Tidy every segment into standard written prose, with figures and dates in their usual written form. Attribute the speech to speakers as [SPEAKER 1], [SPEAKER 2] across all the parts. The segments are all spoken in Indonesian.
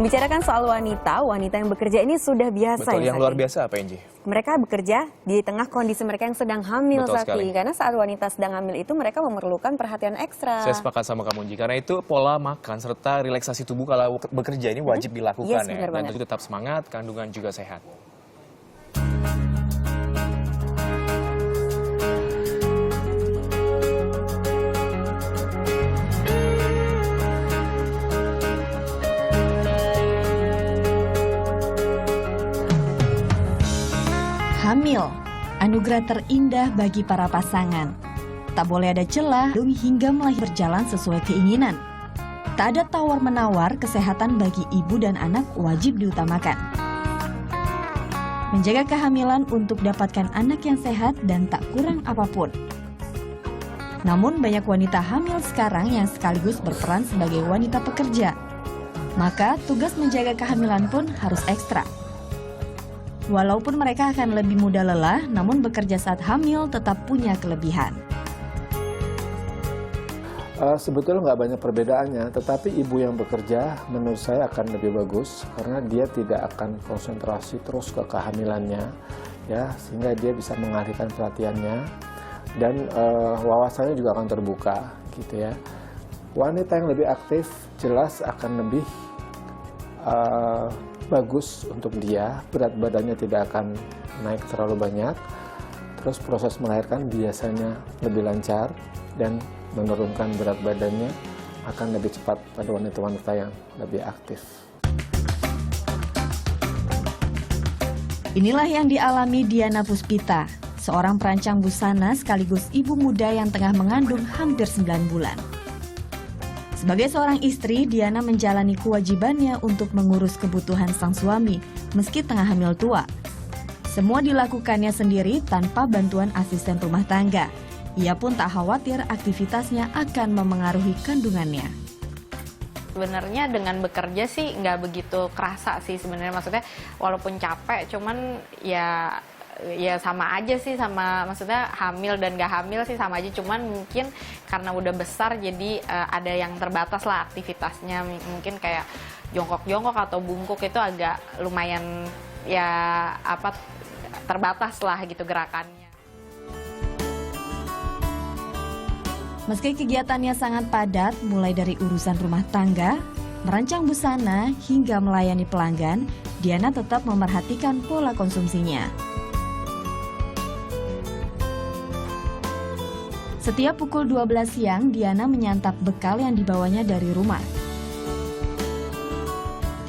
[SPEAKER 1] Membicarakan soal wanita, wanita yang bekerja ini sudah biasa.
[SPEAKER 2] Betul,
[SPEAKER 1] ya,
[SPEAKER 2] yang luar biasa apa Enji?
[SPEAKER 1] Mereka bekerja di tengah kondisi mereka yang sedang hamil,
[SPEAKER 2] Betul
[SPEAKER 1] Sakti.
[SPEAKER 2] sekali.
[SPEAKER 1] Karena saat wanita sedang hamil itu mereka memerlukan perhatian ekstra.
[SPEAKER 2] Saya sepakat sama kamu Enji, karena itu pola makan serta relaksasi tubuh kalau bekerja ini wajib dilakukan
[SPEAKER 1] Yes,
[SPEAKER 2] ya.
[SPEAKER 1] benar
[SPEAKER 2] Dan
[SPEAKER 1] banget.
[SPEAKER 2] tentu tetap semangat, kandungan juga sehat.
[SPEAKER 3] Hamil, anugerah terindah bagi para pasangan. Tak boleh ada celah hingga melahirkan berjalan sesuai keinginan. Tak ada tawar-menawar, kesehatan bagi ibu dan anak wajib diutamakan. Menjaga kehamilan untuk dapatkan anak yang sehat dan tak kurang apapun. Namun banyak wanita hamil sekarang yang sekaligus berperan sebagai wanita pekerja. Maka tugas menjaga kehamilan pun harus ekstra. Walaupun mereka akan lebih mudah lelah, namun bekerja saat hamil tetap punya kelebihan.
[SPEAKER 4] Sebetulnya nggak banyak perbedaannya, tetapi ibu yang bekerja menurut saya akan lebih bagus karena dia tidak akan konsentrasi terus ke kehamilannya, ya, sehingga dia bisa mengalihkan perhatiannya dan wawasannya juga akan terbuka, gitu ya. Wanita yang lebih aktif jelas akan lebih bagus untuk dia, berat badannya tidak akan naik terlalu banyak, terus proses melahirkan biasanya lebih lancar dan menurunkan berat badannya akan lebih cepat pada wanita-wanita yang lebih aktif.
[SPEAKER 3] Inilah yang dialami Diana Puspita, seorang perancang busana sekaligus ibu muda yang tengah mengandung hampir 9 bulan. Sebagai seorang istri, Diana menjalani kewajibannya untuk mengurus kebutuhan sang suami meski tengah hamil tua. Semua dilakukannya sendiri tanpa bantuan asisten rumah tangga. Ia pun tak khawatir aktivitasnya akan memengaruhi kandungannya.
[SPEAKER 5] Sebenarnya dengan bekerja sih nggak begitu kerasa sih sebenarnya, maksudnya walaupun capek cuman ya sama aja sih, sama maksudnya hamil dan gak hamil sih sama aja, cuman mungkin karena udah besar jadi ada yang terbatas lah aktivitasnya, mungkin kayak jongkok-jongkok atau bungkuk itu agak lumayan ya terbatas lah gitu gerakannya.
[SPEAKER 3] Meski kegiatannya sangat padat, mulai dari urusan rumah tangga, merancang busana, hingga melayani pelanggan, Diana tetap memerhatikan pola konsumsinya. Setiap pukul 12 siang, Diana menyantap bekal yang dibawanya dari rumah.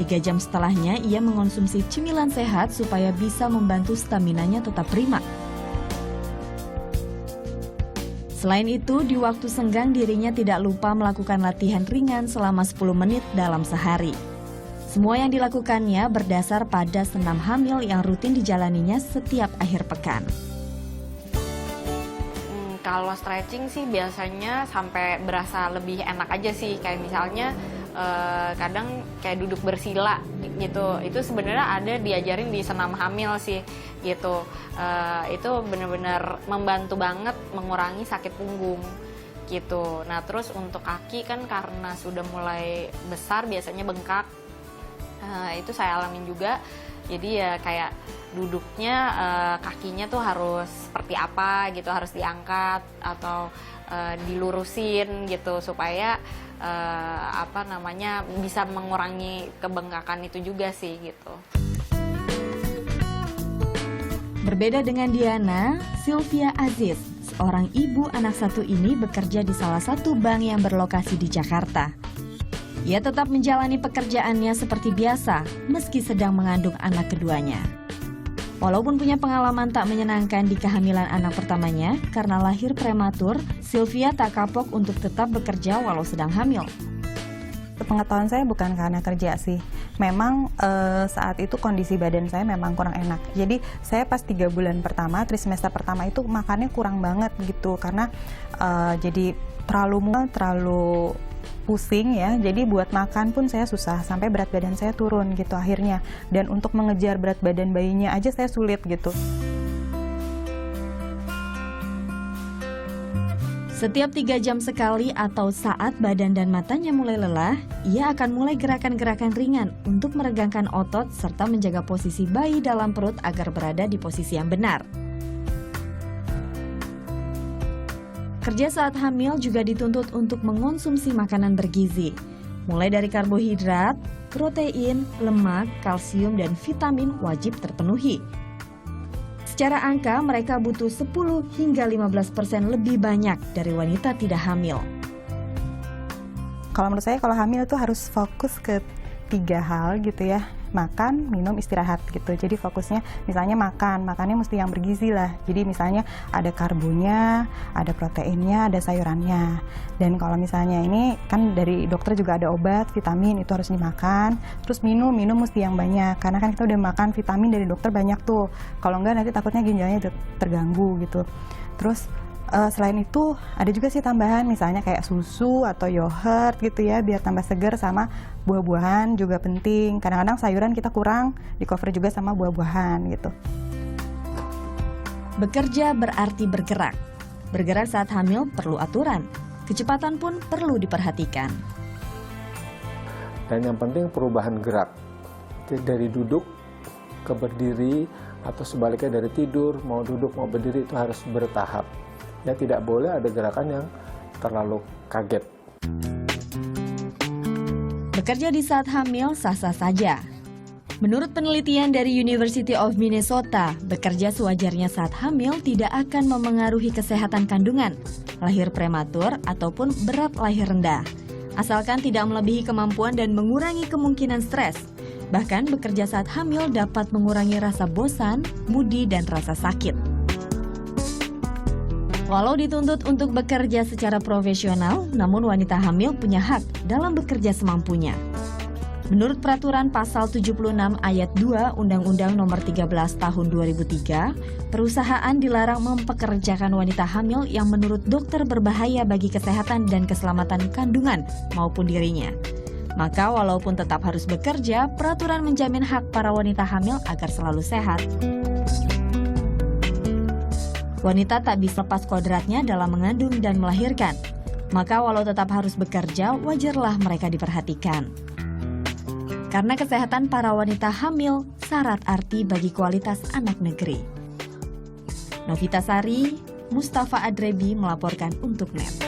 [SPEAKER 3] 3 jam setelahnya, ia mengonsumsi cemilan sehat supaya bisa membantu staminanya tetap prima. Selain itu, di waktu senggang dirinya tidak lupa melakukan latihan ringan selama 10 menit dalam sehari. Semua yang dilakukannya berdasar pada senam hamil yang rutin dijalaninya setiap akhir pekan.
[SPEAKER 5] Kalau stretching sih biasanya sampai berasa lebih enak aja sih, kayak misalnya kadang kayak duduk bersila gitu, itu sebenarnya ada diajarin di senam hamil sih gitu. Itu benar-benar membantu banget mengurangi sakit punggung gitu. Nah terus untuk kaki kan karena sudah mulai besar biasanya bengkak, itu saya alamin juga. Jadi ya kayak duduknya kakinya tuh harus seperti apa gitu, harus diangkat atau dilurusin gitu supaya bisa mengurangi kebengkakan itu juga sih gitu.
[SPEAKER 3] Berbeda dengan Diana, Sylvia Aziz, seorang ibu anak satu ini bekerja di salah satu bank yang berlokasi di Jakarta. Ia tetap menjalani pekerjaannya seperti biasa, meski sedang mengandung anak keduanya. Walaupun punya pengalaman tak menyenangkan di kehamilan anak pertamanya, karena lahir prematur, Sylvia tak kapok untuk tetap bekerja walau sedang hamil.
[SPEAKER 6] Pengetahuan saya bukan karena kerja sih. Memang saat itu kondisi badan saya memang kurang enak. Jadi saya pas 3 bulan pertama, trimester pertama itu makannya kurang banget gitu. Karena jadi terlalu pusing ya, jadi buat makan pun saya susah, sampai berat badan saya turun gitu akhirnya. Dan untuk mengejar berat badan bayinya aja saya sulit gitu.
[SPEAKER 3] Setiap 3 jam sekali atau saat badan dan matanya mulai lelah, ia akan mulai gerakan-gerakan ringan untuk meregangkan otot serta menjaga posisi bayi dalam perut agar berada di posisi yang benar. Kerja saat hamil juga dituntut untuk mengonsumsi makanan bergizi, mulai dari karbohidrat, protein, lemak, kalsium, dan vitamin wajib terpenuhi. Secara angka, mereka butuh 10 hingga 15% lebih banyak dari wanita tidak hamil.
[SPEAKER 6] Kalau menurut saya kalau hamil itu harus fokus ke 3 hal gitu ya. Makan, minum, istirahat gitu. Jadi fokusnya misalnya makannya mesti yang bergizi lah. Jadi misalnya ada karbonya, ada proteinnya, ada sayurannya. Dan kalau misalnya ini kan dari dokter juga ada obat, vitamin itu harus dimakan. Terus minum mesti yang banyak. Karena kan kita udah makan vitamin dari dokter banyak tuh. Kalau enggak nanti takutnya ginjalnya terganggu gitu. Terus selain itu ada juga sih tambahan misalnya kayak susu atau yogurt gitu ya biar tambah segar, sama buah-buahan juga penting. Kadang-kadang sayuran kita kurang, di cover juga sama buah-buahan gitu.
[SPEAKER 3] Bekerja berarti bergerak. Bergerak saat hamil perlu aturan. Kecepatan pun perlu diperhatikan.
[SPEAKER 4] Dan yang penting perubahan gerak. Dari duduk ke berdiri atau sebaliknya dari tidur mau duduk mau berdiri itu harus bertahap. Ya tidak boleh ada gerakan yang terlalu kaget.
[SPEAKER 3] Bekerja di saat hamil sah-sah saja. Menurut penelitian dari University of Minnesota, bekerja sewajarnya saat hamil tidak akan memengaruhi kesehatan kandungan, lahir prematur ataupun berat lahir rendah. Asalkan tidak melebihi kemampuan dan mengurangi kemungkinan stres. Bahkan bekerja saat hamil dapat mengurangi rasa bosan, mudi, dan rasa sakit. Walau dituntut untuk bekerja secara profesional, namun wanita hamil punya hak dalam bekerja semampunya. Menurut peraturan pasal 76 ayat 2 Undang-Undang Nomor 13 Tahun 2003, perusahaan dilarang mempekerjakan wanita hamil yang menurut dokter berbahaya bagi kesehatan dan keselamatan kandungan maupun dirinya. Maka walaupun tetap harus bekerja, peraturan menjamin hak para wanita hamil agar selalu sehat. Wanita tak bisa lepas kodratnya dalam mengandung dan melahirkan. Maka walau tetap harus bekerja, wajarlah mereka diperhatikan. Karena kesehatan para wanita hamil syarat arti bagi kualitas anak negeri. Novita Sari, Mustafa Adrebi melaporkan untuk NET.